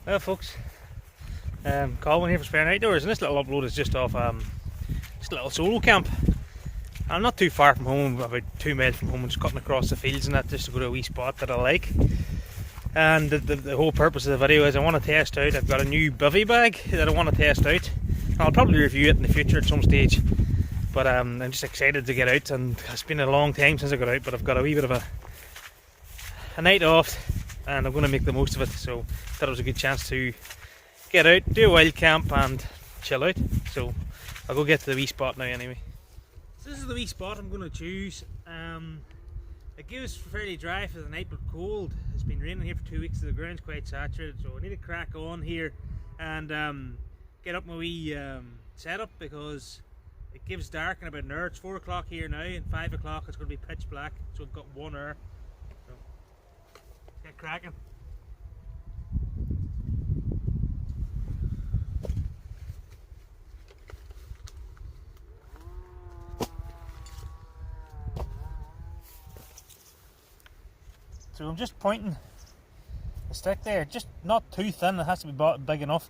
Well folks, Colin here for Spare Outdoors, and this little upload is just off just a little solo camp. I'm not too far from home, about 2 miles from home. I'm just cutting across the fields and that just to go to a wee spot that I like. And the whole purpose of the video is I want to test out, I've got a new Bivi bag that I want to test out. I'll probably review it in the future at some stage, but I'm just excited to get out, and it's been a long time since I got out, but I've got a wee bit of a night off and I'm going to make the most of it, so thought it was a good chance to get out, do a wild camp and chill out. So I'll go get to the wee spot now anyway. So this is the wee spot I'm going to choose. It gives fairly dry for the night but cold. It's been raining here for 2 weeks, so the ground's quite saturated, so I need to crack on here and get up my wee setup, because it gives dark in about an hour. It's 4 o'clock here now, and 5 o'clock it's going to be pitch black, so I've got 1 hour. So get cracking. So I'm just pointing the stick there, just not too thin, it has to be big enough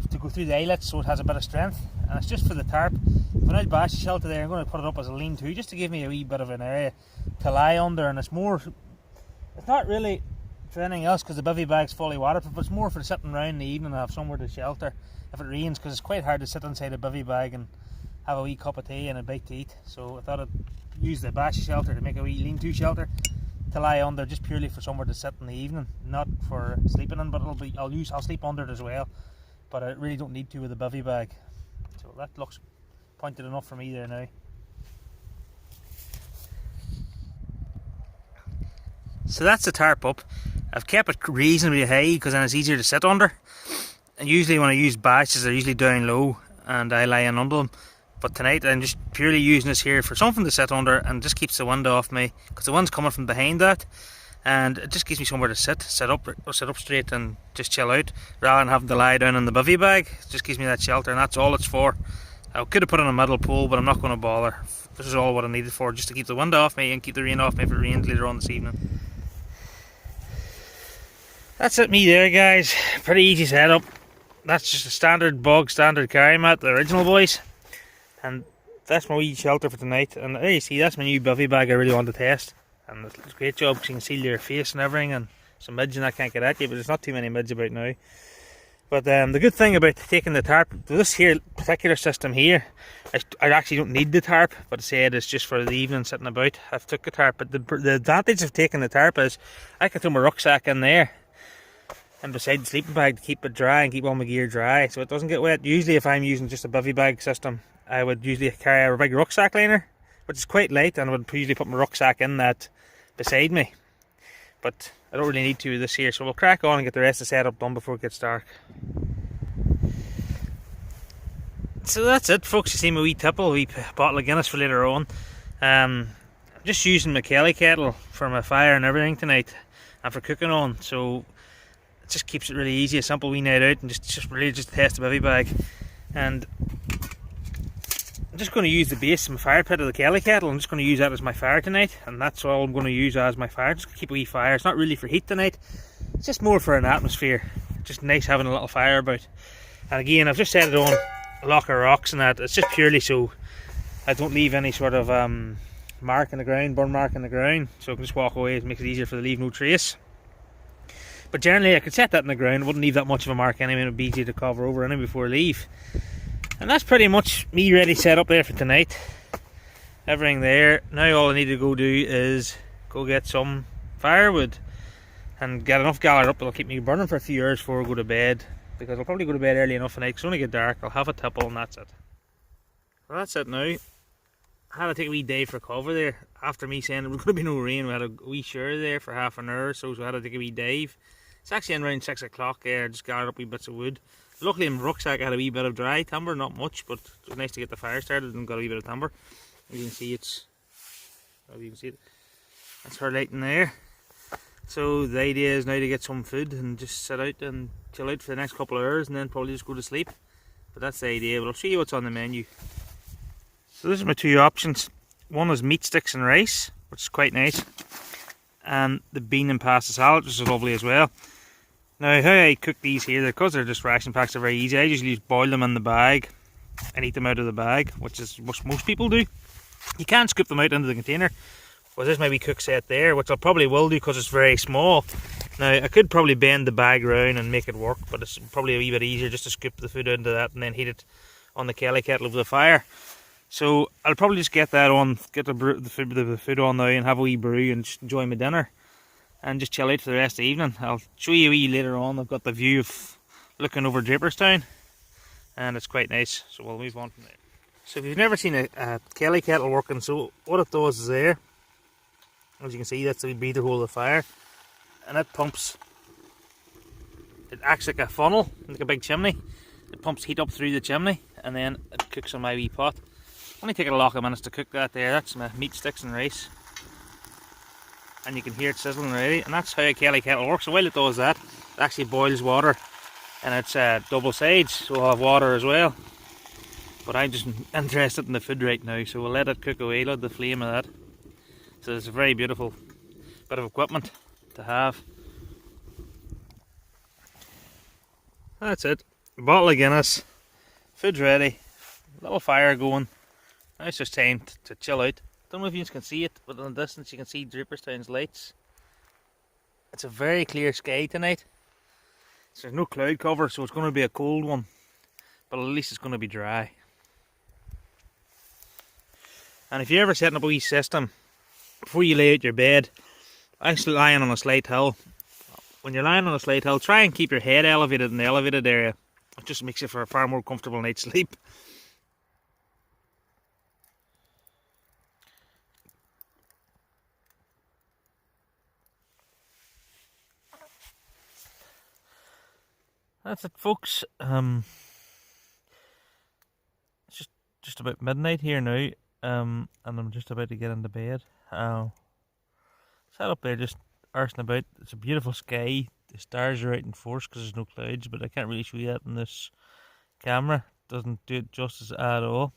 to go through the eyelets so it has a bit of strength, and it's just for the tarp. If an old bash shelter there, I'm going to put it up as a lean-to just to give me a wee bit of an area to lie under, and it's not really for anything else because the Bivi bag's fully waterproof, but it's more for sitting around in the evening and have somewhere to shelter if it rains, because it's quite hard to sit inside a Bivi bag and have a wee cup of tea and a bite to eat. So I thought I'd use the bash shelter to make a wee lean-to shelter to lie under, just purely for somewhere to sit in the evening, not for sleeping in, but I'll sleep under it as well, but I really don't need to with the Bivi bag. So that looks pointed enough for me there now. So that's the tarp up. I've kept it reasonably high because then it's easier to sit under, and usually when I use bashes they're usually down low and I lie in under them. But tonight I'm just purely using this here for something to sit under, and just keeps the wind off me, because the wind's coming from behind that, and it just gives me somewhere to sit up straight and just chill out, rather than having to lie down in the Bivi bag. It just gives me that shelter, and that's all it's for. I could have put on a middle pole, but I'm not going to bother. This is all what I needed for, just to keep the wind off me and keep the rain off me if it rains later on this evening. That's it, me there guys. Pretty easy setup. That's just a standard carry mat, the original boys. And that's my wee shelter for tonight. And there you see, that's my new Bivi bag I really want to test. And it's a great job because you can see your face and everything, and some midges and that can't get at you, but there's not too many midges about now. But the good thing about taking the tarp, this here particular system here, I actually don't need the tarp, but I said it's just for the evening sitting about. I've took the tarp, but the advantage of taking the tarp is I can throw my rucksack in there and beside the sleeping bag to keep it dry and keep all my gear dry so it doesn't get wet. Usually if I'm using just a Bivi bag system, I would usually carry a big rucksack liner, which is quite light, and I would usually put my rucksack in that beside me. But I don't really need to with this here, so we'll crack on and get the rest of the setup done before it gets dark. So that's it folks, you see my wee tipple, wee bottle of Guinness for later on. I'm just using my kettle for my fire and everything tonight, and for cooking on, so it just keeps it really easy, a simple wee night out, and just really just test the Bivi bag. And I'm just going to use the base of my fire pit of the kettle. I'm just going to use that as my fire tonight, and that's all I'm going to use as my fire. Just keep a wee fire. It's not really for heat tonight, it's just more for an atmosphere. Just nice having a little fire about. And again, I've just set it on a lock of rocks and that. It's just purely so I don't leave any sort of mark in the ground, burn mark in the ground, so I can just walk away. It makes it easier for the leave no trace. But generally I could set that in the ground, it wouldn't leave that much of a mark anyway, it would be easy to cover over anyway before I leave. And that's pretty much me ready set up there for tonight. Everything there. Now all I need to go do is go get some firewood and get enough gathered up that'll keep me burning for a few hours before I go to bed, because I'll probably go to bed early enough tonight because it's only get dark. I'll have a tipple and that's it. Well, that's it now. I had to take a wee day for cover there after me saying there was going to be no rain. We had a wee shower there for half an hour, so I had to take a wee dive. It's actually around 6 o'clock there. I just gathered up wee bits of wood. Luckily in my rucksack I had a wee bit of dry timber, not much, but it was nice to get the fire started and got a wee bit of timber. You can see that's her lighting there. So the idea is now to get some food and just sit out and chill out for the next couple of hours and then probably just go to sleep. But that's the idea, but I'll show you what's on the menu. So this is my two options. One is meat sticks and rice, which is quite nice, and the bean and pasta salad, which is lovely as well. Now how I cook these here, because they're just ration packs, are very easy. I usually just boil them in the bag and eat them out of the bag, which is what most people do. You can scoop them out into the container. Well, this my wee cook set there, which I probably will do because it's very small. Now I could probably bend the bag round and make it work, but it's probably a wee bit easier just to scoop the food into that and then heat it on the Kelly kettle over the fire. So I'll probably just get that on, get the food on now and have a wee brew and just enjoy my dinner and just chill out for the rest of the evening. I'll show you a wee later on. I've got the view of looking over Draperstown and it's quite nice, so we'll move on from there. So if you've never seen a Kelly kettle working, so what it does is there, as you can see, that's the wee breather hole of the fire, and it pumps, it acts like a funnel, like a big chimney. It pumps heat up through the chimney and then it cooks on my wee pot. Only take a lot of minutes to cook that there. That's my meat sticks and rice, and you can hear it sizzling already, and that's how a Kelly kettle works. So while it does that, it actually boils water, and it's double sides, so we'll have water as well. But I'm just interested in the food right now, so we'll let it cook away, load the flame of that. So it's a very beautiful bit of equipment to have. That's it. A bottle of Guinness, food's ready, little fire going. Now it's just time to chill out. Don't know if you can see it, but in the distance you can see Draperstown's lights. It's a very clear sky tonight. So there's no cloud cover, so it's going to be a cold one, but at least it's going to be dry. And if you're ever setting up a wee system, before you lay out your bed, actually lying on a slight hill. When you're lying on a slight hill, try and keep your head elevated in the elevated area. It just makes you for a far more comfortable night's sleep. That's it, folks. It's just about midnight here now, and I'm just about to get into bed. Sat up there just arsing about. It's a beautiful sky. The stars are out in force because there's no clouds, but I can't really show you that in this camera. Doesn't do it justice at all.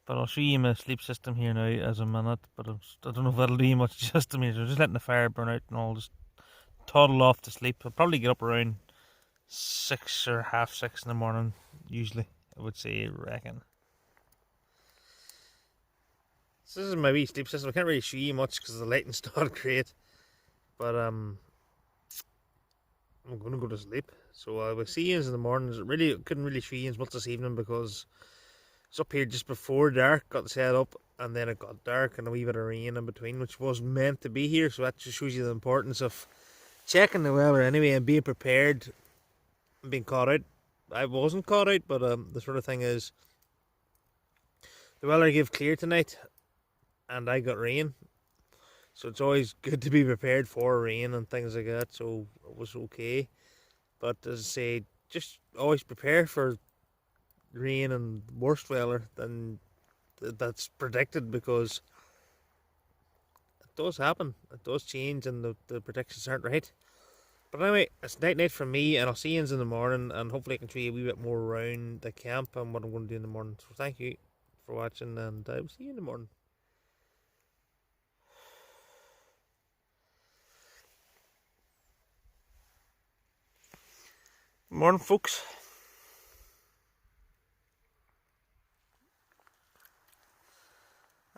But I'll show you my sleep system here now as a minute, but I don't know if that'll do you much justice to me. So just letting the fire burn out and I'll just toddle off to sleep. I'll probably get up around 6 or half 6 in the morning, usually, I would say, reckon. So this is my wee sleep system. I can't really show you much because the lighting's not great, but I'm going to go to sleep. So I will see you in the morning. Couldn't really show you as much this evening because it's up here just before dark, got set up, and then it got dark and a wee bit of rain in between, which wasn't meant to be here. So that just shows you the importance of checking the weather anyway and being prepared and being caught out. I wasn't caught out, but the sort of thing is, the weather gave clear tonight and I got rain, so it's always good to be prepared for rain and things like that. So it was okay, but as I say, just always prepare for rain and worse weather than that's predicted, because it does happen, it does change, and the predictions aren't right. But anyway, it's night from me, and I'll see you in the morning, and hopefully I can show you a wee bit more around the camp and what I'm going to do in the morning. So thank you for watching, and I will see you in the morning. Morning, folks.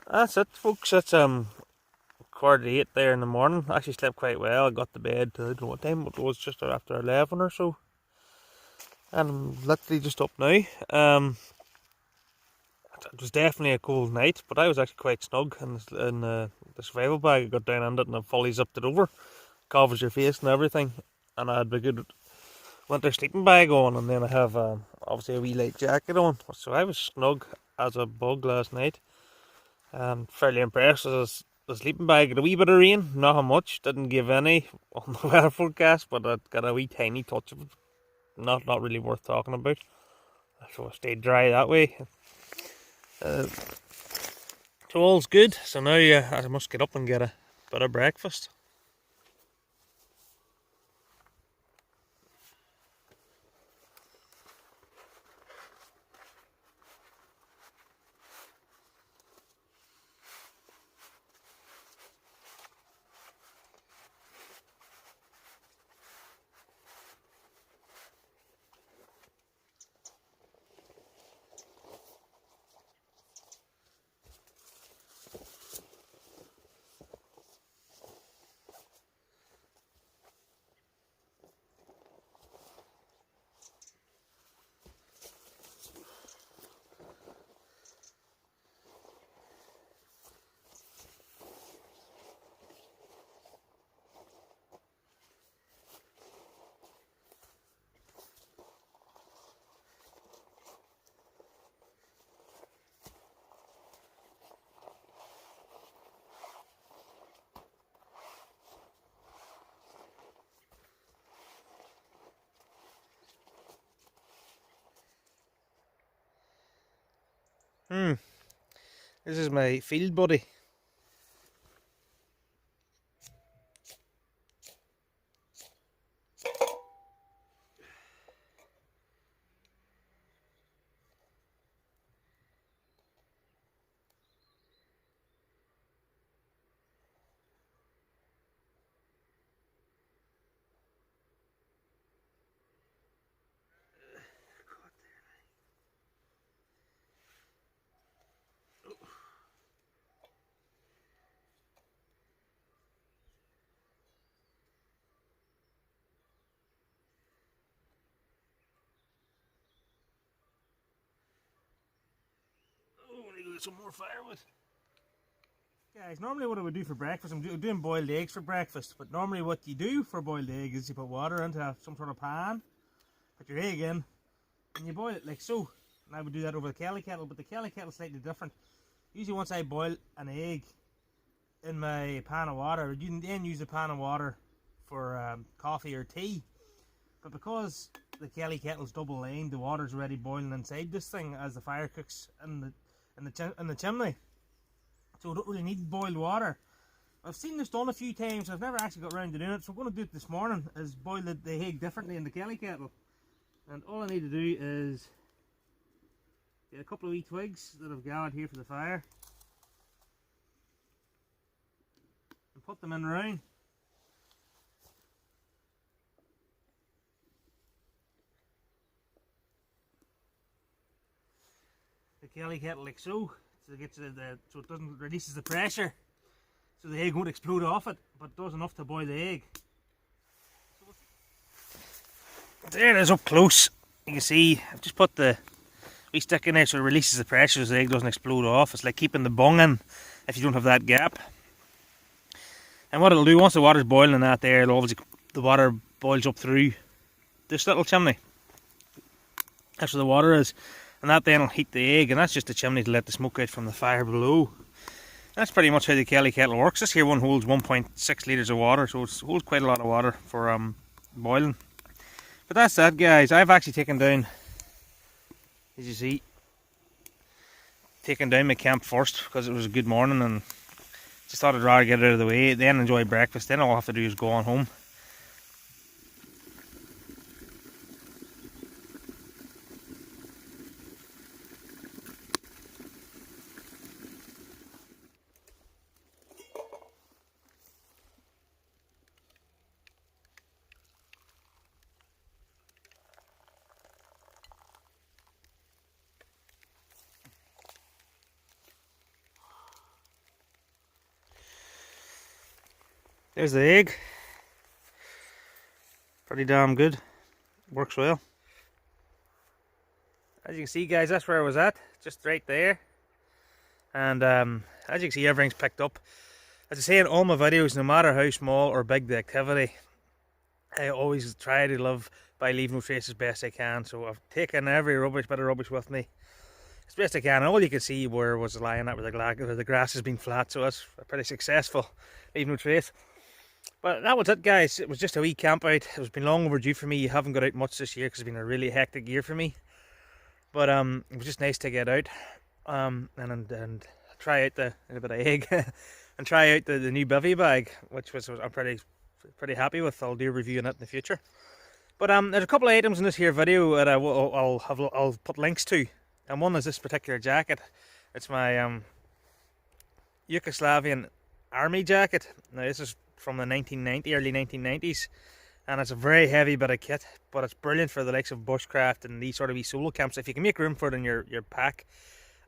That's it, folks. It's 7:45 there in the morning. I actually slept quite well. I got to bed I don't know what time it was, just after 11 or so, and I'm literally just up now. It was definitely a cold night, but I was actually quite snug in the survival bag. I got down under it and I fully zipped it over, covers your face and everything, and I had a good winter sleeping bag on, and then I have obviously a wee light jacket on, so I was snug as a bug last night. Fairly impressed with the sleeping bag. Got a wee bit of rain, not how much, didn't give any on the weather forecast, but it got a wee tiny touch of it. Not really worth talking about, so I stayed dry that way. So all's good. So now I must get up and get a bit of breakfast. This is my field buddy. Oh, I need to get some more firewood. Guys, normally what I would do for breakfast, I'm doing boiled eggs for breakfast, but normally what you do for boiled egg is you put water into some sort of pan, put your egg in, and you boil it like so. And I would do that over the Kelly kettle, but the Kelly kettle is slightly different. Usually once I boil an egg in my pan of water, you can then use the pan of water for coffee or tea. But because the Kelly kettle's double lined, the water's already boiling inside this thing as the fire cooks in the chimney. So we don't really need boiled water. I've seen this done a few times. I've never actually got around to doing it, so I'm going to do it this morning. Is boil the egg differently in the Kelly kettle. And all I need to do is get a couple of wee twigs that I've gathered here for the fire and put them in round. The Kelly kettle like so. So it gets so it doesn't releases the pressure, so the egg won't explode off it, but it does enough to boil the egg. There it is up close. You can see I've just put the wee stick in there so it releases the pressure so the egg doesn't explode off. It's like keeping the bung in if you don't have that gap. And what it'll do, once the water's boiling in that there, obviously the water boils up through this little chimney. That's where the water is. And that then will heat the egg, and that's just the chimney to let the smoke out from the fire below. That's pretty much how the Kelly kettle works. This here one holds 1.6 litres of water, so it holds quite a lot of water for boiling. But that's that, guys. I've actually taken down, as you see, taken down my camp first because it was a good morning, and just thought I'd rather get it out of the way, then enjoy breakfast. Then all I have to do is go on home. There's the egg. Pretty damn good. Works well. As you can see, guys, that's where I was at. Just right there. And as you can see, everything's picked up. As I say in all my videos, no matter how small or big the activity, I always try to live by leave no trace as best I can. So I've taken every bit of rubbish with me as best I can. And all you can see where was lying at where the grass has been flat. So that's pretty successful. Leave no trace. But that was it, guys. It was just a wee camp out. It's been long overdue for me. I haven't got out much this year because it's been a really hectic year for me. But it was just nice to get out and try out a bit of egg and try out the new Bivi bag, which I'm pretty happy with. I'll do a review on it in the future. But there's a couple of items in this here video that I'll put links to, and one is this particular jacket. It's my Yugoslavian army jacket. Now this is from the early 1990s, and it's a very heavy bit of kit, but it's brilliant for the likes of bushcraft and these sort of wee solo camps. If you can make room for it in your pack,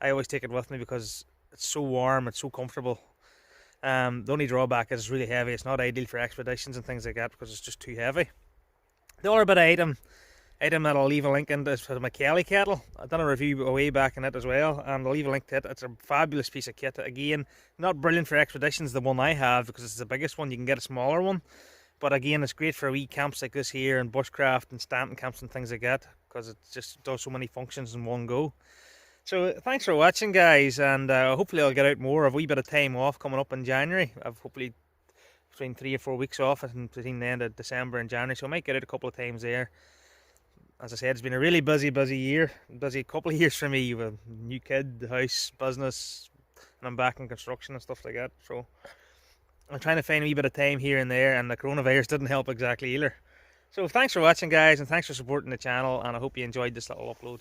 I always take it with me because it's so warm, it's so comfortable. The only drawback is it's really heavy. It's not ideal for expeditions and things like that because it's just too heavy. The other bit of item that I'll leave a link in is for my Kelly kettle. I've done a review way back in it as well, and I'll leave a link to it. It's a fabulous piece of kit. Again, not brilliant for expeditions, the one I have, because it's the biggest one. You can get a smaller one, but again, it's great for wee camps like this here, and bushcraft and stamping camps and things like that, because it just does so many functions in one go. So thanks for watching, guys, and hopefully I'll get out more. I've a wee bit of time off coming up in January. I've hopefully between 3 or 4 weeks off between the end of December and January, so I might get out a couple of times there. As I said, it's been a really busy year, busy couple of years for me with a new kid, the house, business, and I'm back in construction and stuff like that. So I'm trying to find a wee bit of time here and there, and the coronavirus didn't help exactly either. So thanks for watching, guys, and thanks for supporting the channel, and I hope you enjoyed this little upload.